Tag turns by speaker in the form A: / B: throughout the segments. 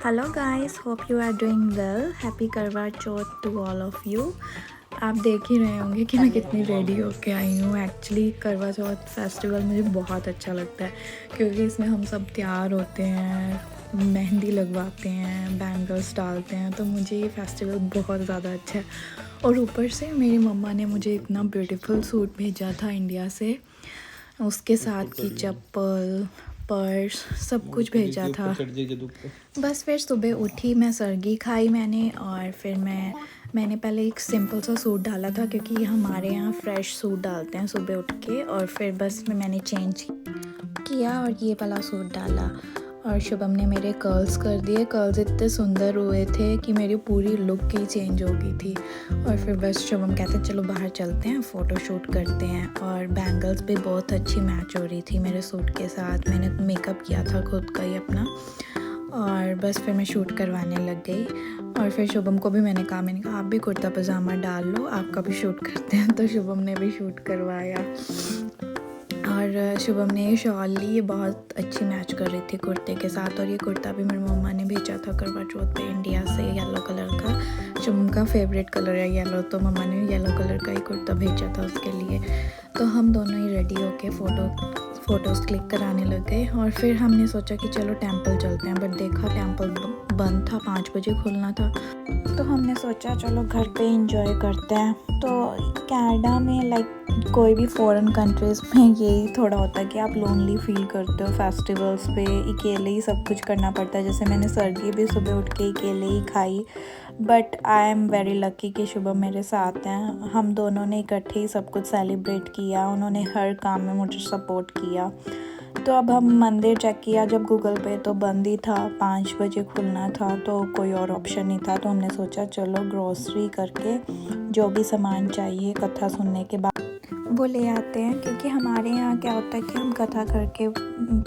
A: Hello guys, hope you are doing well. Happy Karva Chauth to all of you. आप देख ही रहे होंगे कि मैं कितनी रेडी होके आई हूँ। एक्चुअली करवा चौथ फेस्टिवल मुझे बहुत अच्छा लगता है क्योंकि इसमें हम सब तैयार होते हैं, मेहंदी लगवाते हैं, बैंगल्स डालते हैं, तो मुझे ये फेस्टिवल बहुत ज़्यादा अच्छा है। और ऊपर से मेरी मम्मा ने मुझे इतना ब्यूटीफुल सूट भेजा था इंडिया से, उसके साथ की चप्पल, पर्स, सब कुछ भेजा था। बस फिर सुबह उठी, मैं सरगी खाई मैंने, और फिर मैंने पहले एक सिंपल सा सूट डाला था क्योंकि हमारे यहाँ फ्रेश सूट डालते हैं सुबह उठ के। और फिर बस मैंने चेंज किया और ये वाला सूट डाला। और शुभम ने मेरे कर्ल्स कर दिए। कर्ल्स इतने सुंदर हुए थे कि मेरी पूरी लुक ही चेंज हो गई थी। और फिर बस शुभम कहते चलो बाहर चलते हैं, फ़ोटो शूट करते हैं। और बैंगल्स भी बहुत अच्छी मैच हो रही थी मेरे सूट के साथ। मैंने मेकअप किया था खुद का ही अपना, और बस फिर मैं शूट करवाने लग गई। और फिर शुभम को भी मैंने कहा आप भी कुर्ता पजामा डाल लो, आपका भी शूट करते हैं। तो शुभम ने भी शूट करवाया। और शुभम ने ये शॉल ली, ये बहुत अच्छी मैच कर रही थी कुर्ते के साथ। और ये कुर्ता भी मेरी मम्मा ने भेजा था करवा चौथ पे इंडिया से, येलो कलर का। शुभम का फेवरेट कलर है येलो, तो मम्मा ने येलो कलर का ही कुर्ता भेजा था उसके लिए। तो हम दोनों ही रेडी होके फ़ोटोज़ क्लिक कराने लग गए। और फिर हमने सोचा कि चलो टेंपल चलते हैं, बट देखा टेंपल बंद था, 5 बजे खुलना था। तो हमने सोचा चलो घर पे इंजॉय करते हैं। तो कनाडा में कोई भी फॉरेन कंट्रीज़ में यही थोड़ा होता है कि आप लोनली फील करते हो फेस्टिवल्स पे, अकेले ही सब कुछ करना पड़ता है। जैसे मैंने सरगी भी सुबह उठ के अकेले ही खाई, but I am very lucky कि शुभम मेरे साथ हैं। हम दोनों ने इकट्ठे ही सब कुछ सेलिब्रेट किया। उन्होंने हर काम में मुझे सपोर्ट किया। तो अब हम मंदिर चेक किया जब गूगल पे, तो बंद ही था, 5 बजे खुलना था, तो कोई और ऑप्शन नहीं था। तो हमने सोचा चलो ग्रोसरी करके जो भी सामान चाहिए कथा सुनने के बाद वो ले आते हैं। क्योंकि हमारे यहाँ क्या होता है कि हम कथा करके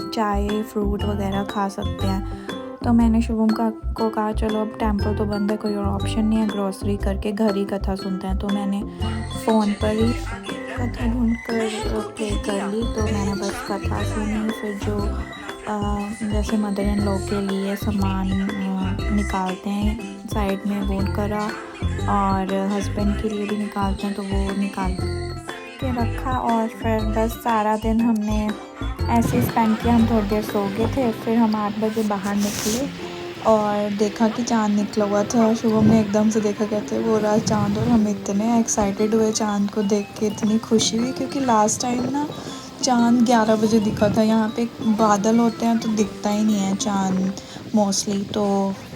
A: चाय, फ्रूट वगैरह खा सकते हैं। तो मैंने शुभम को कहा चलो अब टेंपल तो बंद है, कोई और ऑप्शन नहीं है, ग्रोसरी करके घर ही कथा सुनते हैं। तो मैंने फ़ोन पर ही कथा ढूंढ कर प्ले कर ली। तो मैंने बस कथा सुनी। फिर जो जैसे मदर इन लॉ के लिए सामान निकालते हैं साइड में, वो करा। और हस्बैंड के लिए भी निकालते हैं, तो वो निकाल के रखा। और फिर बस सारा दिन हमने ऐसे ही स्पेंड किया। हम थोड़ी देर सो गए थे, फिर हम 8 बजे बाहर निकले और देखा कि चाँद निकला हुआ था। शुभम ने एकदम से देखा, कहते वो रहा चाँद। और हम इतने एक्साइटेड हुए चाँद को देख के, इतनी खुशी हुई क्योंकि लास्ट टाइम ना चाँद 11 बजे दिखा था। यहाँ पे बादल होते हैं तो दिखता ही नहीं है चाँद मोस्टली। तो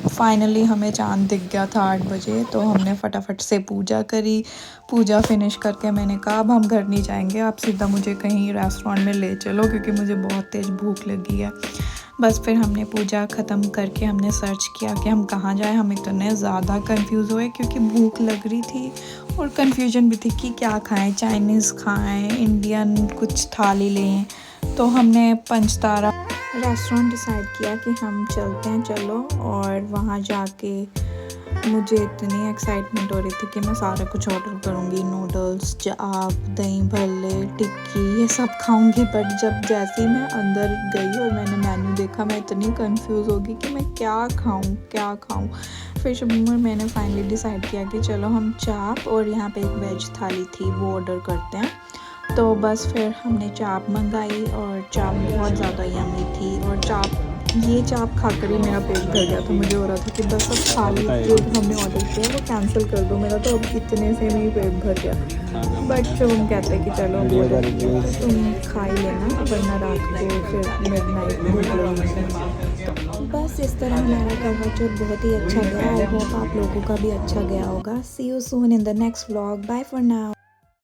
A: फाइनली हमें चाँद दिख गया था 8 बजे। तो हमने फटाफट से पूजा करी। पूजा फिनिश करके मैंने कहा अब हम घर नहीं जाएंगे, आप सीधा मुझे कहीं रेस्टोरेंट में ले चलो क्योंकि मुझे बहुत तेज़ भूख लगी है। बस फिर हमने पूजा ख़त्म करके हमने सर्च किया कि हम कहाँ जाएं। हम इतने ज़्यादा कंफ्यूज हुए क्योंकि भूख लग रही थी और कंफ्यूजन भी थी कि क्या खाएं, चाइनीज़ खाएं, इंडियन कुछ थाली लें। तो हमने पंचतारा रेस्टोरेंट डिसाइड किया कि हम चलते हैं चलो। और वहाँ जाके मुझे इतनी एक्साइटमेंट हो रही थी कि मैं सारा कुछ ऑर्डर करूँगी, नूडल्स, चाप, दही भल्ले, टिक्की, ये सब खाऊँगी। बट जब जैसे ही मैं अंदर गई और मैंने मेन्यू देखा, मैं इतनी कंफ्यूज हो गई कि मैं क्या खाऊँ। फिर शुभम मैंने फाइनली डिसाइड किया कि चलो हम चाप और यहाँ पे एक वेज थाली थी वो ऑर्डर करते हैं। तो बस फिर हमने चाप मंगाई और चाप बहुत ज़्यादा यम्मी थी। और ये चाप खाकर ही मेरा पेट भर गया था। मुझे हो रहा था कि बस अब थाली जो हमने ऑर्डर किया वो कैंसिल कर दो, मेरा तो अब इतने से नहीं पेट भर गया। बट जब हम कहते हैं कि चलो अब ऑर्डर किया तो तुम खा ही लेना, वरना रात को फिर मिडनाइट भूख लगेगी। बस इस तरह हमारा करवा चौथ बहुत ही अच्छा गया। आई होप आप लोगों का भी अच्छा गया होगा। See you soon in the next vlog. Bye for now.